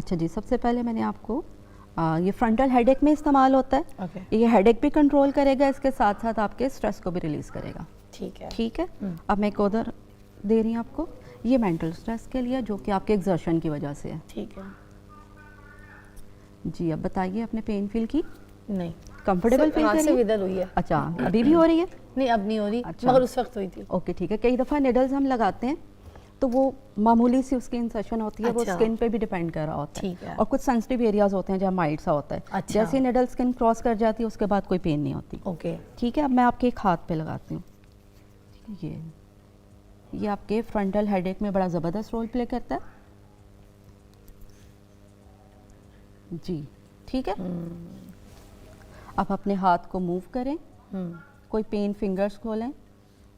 अच्छा जी, सबसे पहले मैंने आपको ये फ्रंटल हेडेक में इस्तेमाल होता है। ये हेडेक भी कंट्रोल करेगा, इसके साथ साथ आपके स्ट्रेस को भी रिलीज़ करेगा। ठीक है। अब मैं एक उधर दे रही हूँ आपको, ये मेंटल स्ट्रेस के लिए जो कि आपके एग्जर्शन की वजह से है। ठीक है जी, अब बताइए आपने पेन फील की? नहीं, कंफर्टेबल फील कर रही है? इधर हुई है। अच्छा, अभी भी हो रही है? नहीं, अब नहीं हो रही। अच्छा, मगर उस वक्त हुई थी। ओके ठीक है। कई दफ़ा निडल्स हम लगाते हैं तो वो मामूली सी उसकी इंसेशन होती है। अच्छा। वो स्किन पे भी डिपेंड कर रहा होता है। ठीक है। और कुछ सेंसिटिव एरियाज होते हैं जहाँ माइल्ड सा होता है। अच्छा। जैसे ही निडल स्किन क्रॉस कर जाती है उसके बाद कोई पेन नहीं होती। ओके ठीक है। अब मैं आपके एक हाथ पे लगाती हूँ। ये आपके फ्रंटल हेडेक में बड़ा ज़बरदस्त रोल प्ले करता है। जी ठीक है। आप अपने हाथ को मूव करें, कोई पेन फिंगर्स खोलें,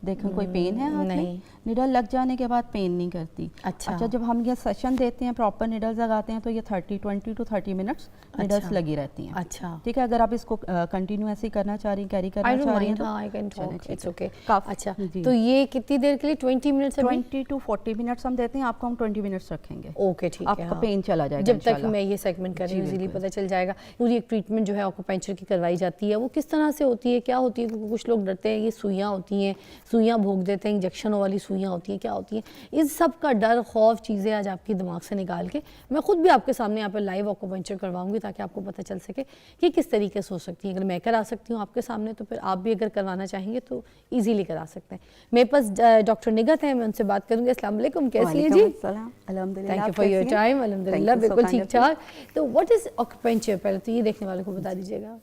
देखें कोई पेन है हाथ में? निडल लग जाने के बाद पेन नहीं करती। अच्छा, जब हम ये सेशन देते हैं, प्रॉपर निडल्स लगाते हैं तो ये 20 टू 30 मिनट्स निडल्स लगी रहती हैं। अच्छा ठीक है। अगर आप इसको कंटिन्यू ऐसे ही करना चाह रही हैं, कैरी करना चाह रही हैं तो I can talk, it's okay. अच्छा, जी। तो ये कितनी देर के लिए? 20 मिनट्स? 20 टू 40 मिनट्स हम देते हैं आपको। हम 20 मिनट्स रखेंगे। ओके ठीक है। आपका पेन चला जाएगा जब तक मैं ये सेगमेंट कर रही हूँ इजीली पता चल जाएगा। पूरी एक ट्रीटमेंट जो है एक्यूपंक्चर की करवाई जाती है, वो किस तरह से होती है, क्या होती है? क्योंकि कुछ लोग डरते हैं, ये सुइयाँ होती हैं, सुइयाँ भोग देते हैं, इंजेक्शन वाली सुइयाँ होती हैं, क्या होती हैं? इस सब का डर, खौफ, चीज़ें आज आपके दिमाग से निकाल के मैं खुद भी आपके सामने यहाँ पर लाइव एक्यूपंक्चर करवाऊंगी ताकि आपको पता चल सके कि किस तरीके से हो सकती है। अगर मैं करा सकती हूँ आपके सामने तो फिर आप भी अगर करवाना चाहेंगे तो ईजीली करा सकते हैं। मेरे पास डॉक्टर निगत हैं, मैं उनसे बात करूँगी। अस्सलाम वालेकुम, कैसी हैं जी? अल्हम्दुलिल्लाह। Thank you for your time. अल्हम्दुलिल्लाह, बिल्कुल ठीक ठाक। तो व्हाट इज एक्यूपंक्चर, पहले तो ये देखने वालों को बता दीजिएगा।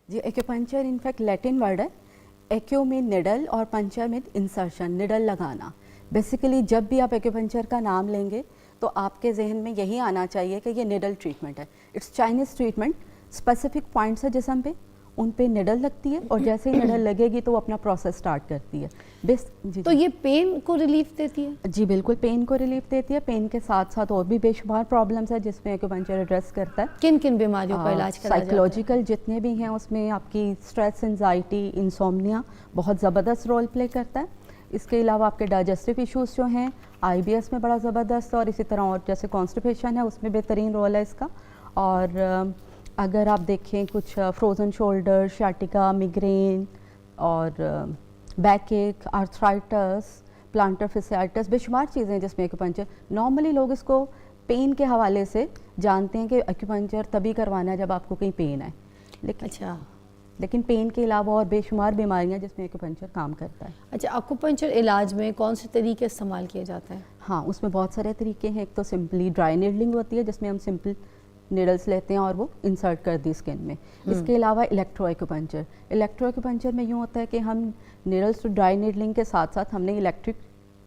जी, एक्यूपंक्चर इनफैक्ट लैटिन वर्ड है। एक्यू में निडल और पंचर में इंसर्शन, निडल लगाना। बेसिकली जब भी आप एक्यूपंक्चर का नाम लेंगे तो आपके जहन में यही आना चाहिए कि ये निडल ट्रीटमेंट है। It's Chinese treatment. Specific points है जिसम पे, उन पे निडल लगती है और जैसे ही निडल लगेगी तो वो अपना प्रोसेस स्टार्ट करती है। जी, तो ये पेन को रिलीफ देती है? जी बिल्कुल, पेन को रिलीफ देती है। पेन के साथ साथ और भी बेशुमार प्रॉब्लम्स है जिसमें एक्यूपंक्चर एड्रेस करता है। किन किन बीमारियों का इलाज करा जाता है? साइकोलॉजिकल जितने भी हैं उसमें आपकी स्ट्रेस, एंजाइटी, इंसोम्निया बहुत ज़बरदस्त रोल प्ले करता है। इसके अलावा आपके डाइजेस्टिव इश्यूज़ जो हैं IBS में बड़ा ज़बरदस्त, और इसी तरह और जैसे कॉन्स्टिपेशन है उसमें बेहतरीन रोल है इसका। और अगर आप देखें कुछ फ्रोज़न शोल्डर, शाटिका, मिग्रेन और बैक एक, आर्थराइटिस, प्लांटर फिसाइटिस, बेशुमार चीज़ें हैं जिसमें एक्यूपंक्चर। नॉर्मली लोग इसको पेन के हवाले से जानते हैं कि एक्यूपंक्चर तभी करवाना है जब आपको कहीं पेन है, लेकिन पेन के अलावा और बेशुमार बीमारियां जिसमें एक्यूपंक्चर काम करता है। अच्छा, एक्यूपंक्चर इलाज में कौन से तरीके इस्तेमाल किए जाते हैं? हाँ, उसमें बहुत सारे तरीके हैं। एक तो सिंपली ड्राई नीडलिंग होती है जिसमें हम सिंपल नीडल्स लेते हैं और वो इंसर्ट कर दी स्किन में। इसके अलावा इलेक्ट्रो एक्यूपंक्चर। इलेक्ट्रो एक्यूपंक्चर में यूँ होता है कि हम नीडल्स तो ड्राई नीडलिंग के साथ साथ हमने इलेक्ट्रिक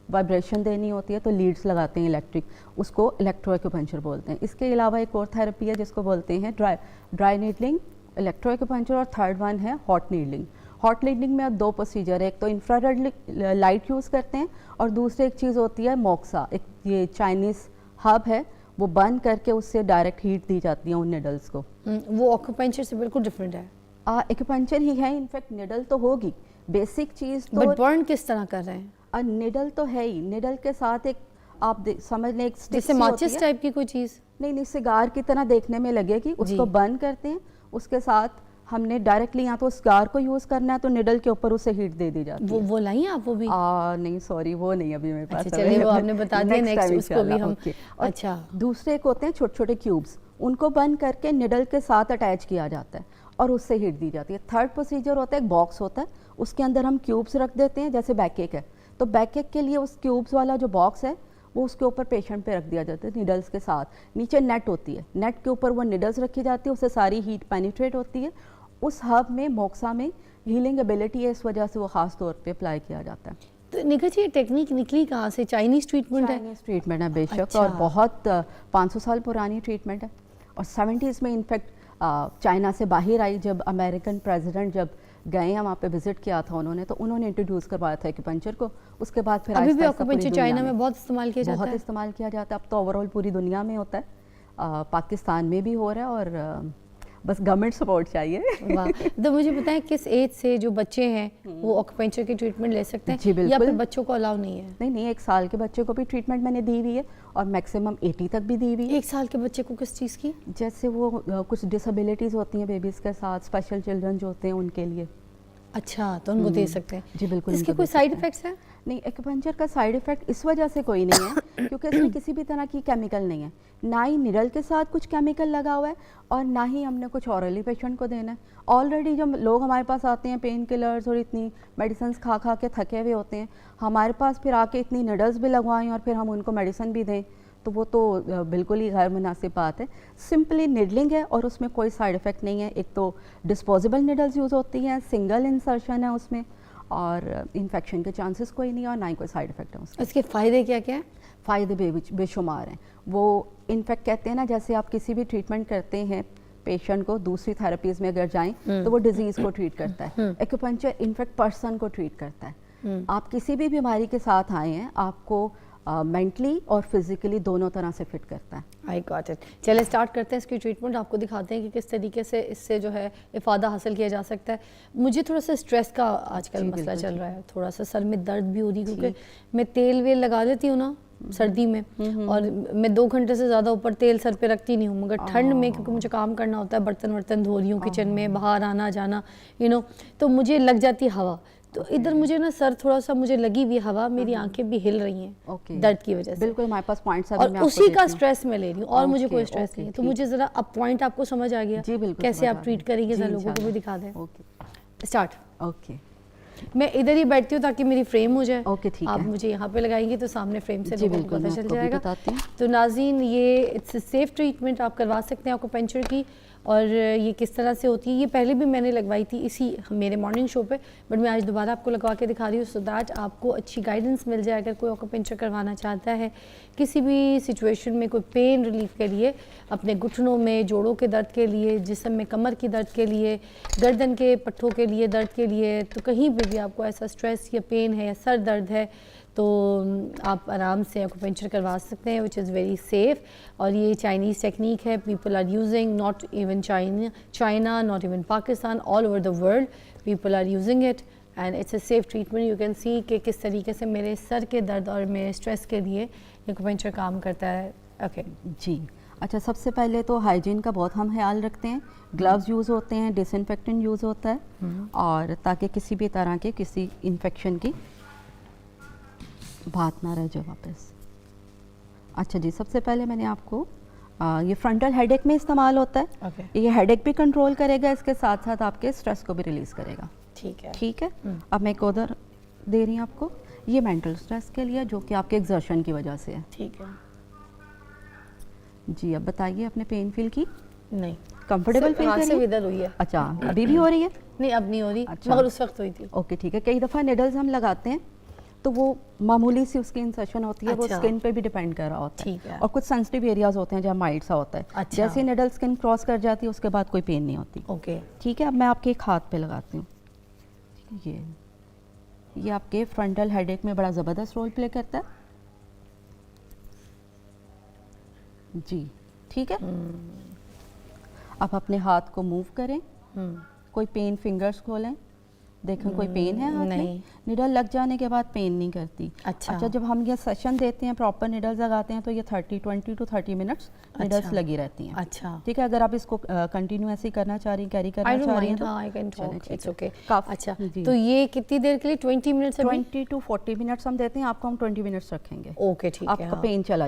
वाइब्रेशन देनी होती है तो लीड्स लगाते हैं इलेक्ट्रिक, उसको इलेक्ट्रो एक्यूपंक्चर बोलते हैं। इसके अलावा एक और थेरेपी है जिसको बोलते हैं ड्राई नीडलिंग, इलेक्ट्रो एक्यूपंक्चर, और थर्ड वन है हॉट नीडलिंग। हॉट नीडलिंग में अब दो प्रोसीजर है, एक तो इंफ्रारेड लाइट यूज़ करते हैं और दूसरी एक चीज़ होती है मोक्सा, एक ये चाइनीज़ हब है, वो बंद करके उससे डायरेक्ट हीट दी जाती है उन निडल्स को। वो एक्यूपंक्चर से बिल्कुल डिफरेंट है? एक्यूपंक्चर ही है, इनफैक्ट निडल तो होगी बेसिक चीज़ तो। बट बर्न किस तरह कर रहे हैं? निडल तो है ही, निडल के साथ एक आप समझ लें एक जैसे माचिस टाइप की कोई चीज़? नहीं, सिगार की तरह देखने में लगेगी। उसको बंद करते हैं, उसके साथ हमने डायरेक्टली यहाँ तो सिगार को यूज़ करना है तो निडल के ऊपर उसे हीट दे दी जाती है। वो लाई आप? वो भी नहीं सॉरी, वो नहीं अभी मेरे पास। अच्छा चलिए, वो आपने बता दिया, नेक्स्ट उसको भी हम। अच्छा, दूसरे एक होते हैं छोटे छोटे क्यूब्स, उनको बंद करके निडल के साथ अटैच किया जाता है और उससे हीट दी जाती है। थर्ड प्रोसीजर होता है, एक बॉक्स होता है, उसके अंदर हम क्यूब्स रख देते हैं। जैसे बैकएक है तो बैकएक के लिए उस क्यूब्स वाला जो बॉक्स है वो उसके ऊपर पेशेंट पे रख दिया जाता है निडल्स के साथ। नीचे नेट होती है, नेट के ऊपर वो निडल्स रखी जाती है, उससे सारी हीट पेनिट्रेट होती है। उस हब में, मोक्सा में हीलिंग एबिलिटी है, इस वजह से वो खास तौर पे अप्लाई किया जाता है। तो निखिल जी, ये टेक्निक निकली कहाँ से? चाइनीज़ ट्रीटमेंट है? चाइनीज़ ट्रीटमेंट है बेशक। अच्छा। और बहुत 500 साल पुरानी ट्रीटमेंट है और 70s में इनफैक्ट चाइना से बाहर आई। जब अमेरिकन प्रेसिडेंट जब गए हैं वहाँ पे विजिट किया था उन्होंने, तो उन्होंने इंट्रोड्यूस करवाया था एक्यूपंक्चर को। उसके बाद फिर अभी भी एक्यूपंक्चर चाइना में बहुत इस्तेमाल किया जाता है? बहुत इस्तेमाल किया जाता है। अब तो ओवरऑल पूरी दुनिया में होता है, पाकिस्तान में भी हो रहा है और बस गवर्नमेंट सपोर्ट चाहिए। वाह, तो मुझे बताएं किस एज से जो बच्चे हैं वो ऑक्यूपेंचर की ट्रीटमेंट ले सकते हैं जी बिल्कुल। या फिर बच्चों को अलाउ नहीं है? नहीं, 1 साल के बच्चे को भी ट्रीटमेंट मैंने दी हुई है और मैक्सिमम 80 तक भी दी हुई है। 1 साल के बच्चे को किस चीज़ की? जैसे वो कुछ डिसेबिलिटीज़ होती हैं बेबीज़ के साथ, स्पेशल चिल्ड्रन जो होते हैं उनके लिए। अच्छा, तो उनको दे सकते हैं? जी बिल्कुल। इसके उनको कोई दे साइड सकते हैं। इफेक्ट्स हैं? नहीं, एक्यूपंक्चर का साइड इफ़ेक्ट इस वजह से कोई नहीं है क्योंकि इसमें किसी भी तरह की केमिकल नहीं है, ना ही निडल के साथ कुछ केमिकल लगा हुआ है और ना ही हमने कुछ ऑरली पेशेंट को देना है। ऑलरेडी जब लोग हमारे पास आते हैं पेन किलर्स और इतनी मेडिसिन खा खा के थके हुए होते हैं, हमारे पास फिर आके इतनी निडल्स भी लगवाएं और फिर हम उनको मेडिसिन भी दें, तो वो तो बिल्कुल ही गैर मुनासिब बात है। सिंपली निडलिंग है और उसमें कोई साइड इफ़ेक्ट नहीं है। एक तो डिस्पोजेबल निडल्स यूज़ होती हैं, सिंगल इंसर्शन है उसमें और इन्फेक्शन के चांसेस कोई नहीं है और ना ही कोई साइड इफ़ेक्ट है उसके। इसके फ़ायदे क्या क्या हैं? फ़ायदे बेशुमार हैं। वो इनफेक्ट कहते हैं ना, जैसे आप किसी भी ट्रीटमेंट करते हैं पेशेंट को, दूसरी थेरेपीज़ में अगर जाएं तो वो डिजीज़ को ट्रीट करता है। एक्यूपंक्चर इनफेक्ट पर्सन को ट्रीट करता है। आप किसी भी बीमारी के साथ आए हैं, आपको मेंटली और फिजिकली दोनों तरह से फिट करता है। I got it. चलिए स्टार्ट करते हैं इसकी ट्रीटमेंट, आपको दिखाते हैं कि किस तरीके से इससे जो है इफ़ादा हासिल किया जा सकता है। मुझे थोड़ा सा स्ट्रेस का आजकल मसला चल रहा है, थोड़ा सा सर में दर्द भी हो रही है क्योंकि मैं तेल वेल लगा लेती हूँ ना सर्दी में और मैं 2 घंटे से ज़्यादा ऊपर तेल सर पे रखती नहीं हूँ, मगर ठंड में क्योंकि मुझे काम करना होता है, बर्तन वर्तन धो रही हूँ किचन में, बाहर आना जाना तो मुझे लग जाती है हवा। तो इधर मुझे ना सर थोड़ा सा मुझे लगी हुई हवा, मेरी आंखें भी हिल रही हैं दर्द की वजह से। बिल्कुल हमारे पास पॉइंट्स हैं, और उसी का स्ट्रेस मैं ले रही हूँ और मुझे कोई स्ट्रेस नहीं है। तो मुझे ज़रा अब पॉइंट आपको समझ आ गया जी बिल्कुल, कैसे आप ट्रीट करेंगे, ज़रा लोगों को भी दिखा दें। स्टार्ट। ओके, मैं इधर ही बैठती हूँ ताकि मेरी फ्रेम हो जाए। ओके ठीक है। आप मुझे यहाँ पे लगाएंगे तो सामने फ्रेम से जी लोगों को बिल्कुल, पता मैं चल आपको भी जाएगा। बताती हूँ। तो नाज़रीन, ये इट्स सेफ ट्रीटमेंट आप करवा सकते हैं एक्यूपंक्चर की। और ये किस तरह से होती है, ये पहले भी मैंने लगवाई थी इसी मेरे मॉर्निंग शो पे, बट मैं आज दोबारा आपको लगवा के दिखा रही हूँ सो दैट आपको अच्छी गाइडेंस मिल जाए। अगर कोई एक्यूपंक्चर करवाना चाहता है किसी भी सिचुएशन में, कोई पेन रिलीफ के लिए, अपने घुटनों में, जोड़ों के दर्द के लिए, जिस्म में कमर की दर्द के लिए, गर्दन के पट्ठों के लिए दर्द के लिए, तो कहीं पर भी आपको ऐसा स्ट्रेस या पेन है या सर दर्द है तो आप आराम से एक्यूपंक्चर करवा सकते हैं, विच इज़ वेरी सेफ़। और ये चाइनीज़ टेक्निक है, people are using, not even China, not even Pakistan, all over the world people are using it and it's a safe treatment. You can see कि किस तरीके से मेरे सर के दर्द और मेरे स्ट्रेस के लिए एक्यूपंक्चर काम करता है। ओके जी, अच्छा, सबसे पहले तो हाइजीन का बहुत हम ख्याल रखते हैं। ग्लव्स यूज़ होते हैं, डिसइंफेक्टेंट यूज़ होता है और ताकि किसी भी तरह के किसी इन्फेक्शन की बात ना रह जाए वापस। अच्छा जी, सबसे पहले मैंने आपको ये फ्रंटल हेडेक में इस्तेमाल होता है। ये हेडेक भी कंट्रोल करेगा, इसके साथ साथ आपके स्ट्रेस को भी रिलीज़ करेगा। ठीक है। अब मैं एक उधर दे रही हूँ आपको, ये मेंटल स्ट्रेस के लिए जो कि आपके एग्जर्शन की वजह से है। ठीक है जी, अब बताइए आपने पेन फील की? नहीं, कंफर्टेबल फील कर रही है? इधर हुई है। अच्छा, अभी भी हो रही है? नहीं, अब नहीं हो रही। अच्छा। मगर उस वक्त हुई थी। ओके ठीक है। कई दफ़ा निडल्स हम लगाते हैं तो वो मामूली सी उसकी इंसर्शन होती है, वो अच्छा। स्किन पे भी डिपेंड कर रहा होता ठीक है है। और कुछ सेंसिटिव एरियाज होते हैं जहाँ माइल्ड सा होता है। अच्छा। जैसे निडल स्किन क्रॉस कर जाती है उसके बाद कोई पेन नहीं होती। ओके ठीक है। अब मैं आपके एक हाथ पे लगाती हूँ। ठीक है, ये आपके फ्रंटल हेडेक में बड़ा ज़बरदस्त रोल प्ले करता है। जी ठीक है। आप अपने हाथ को मूव करें, कोई पेन फिंगर्स खोलें, देखें कोई पेन है हाथ में? निडल लग जाने के बाद पेन नहीं करती। अच्छा, जब हम ये सेशन देते हैं, प्रॉपर निडल्स लगाते हैं तो ये 20 टू 30 मिनट्स निडल्स लगी रहती हैं। अच्छा ठीक है। अगर आप इसको कंटिन्यू ऐसे ही करना चाह रही हैं, कैरी करना चाह रही हैं तो I can talk, it's okay. अच्छा, जी। तो ये कितनी देर के लिए? 20 मिनट्स? 20 टू 40 मिनट्स हम देते हैं आपको, हम 20 मिनट्स रखेंगे। ओके ठीक है। आपका पेन चला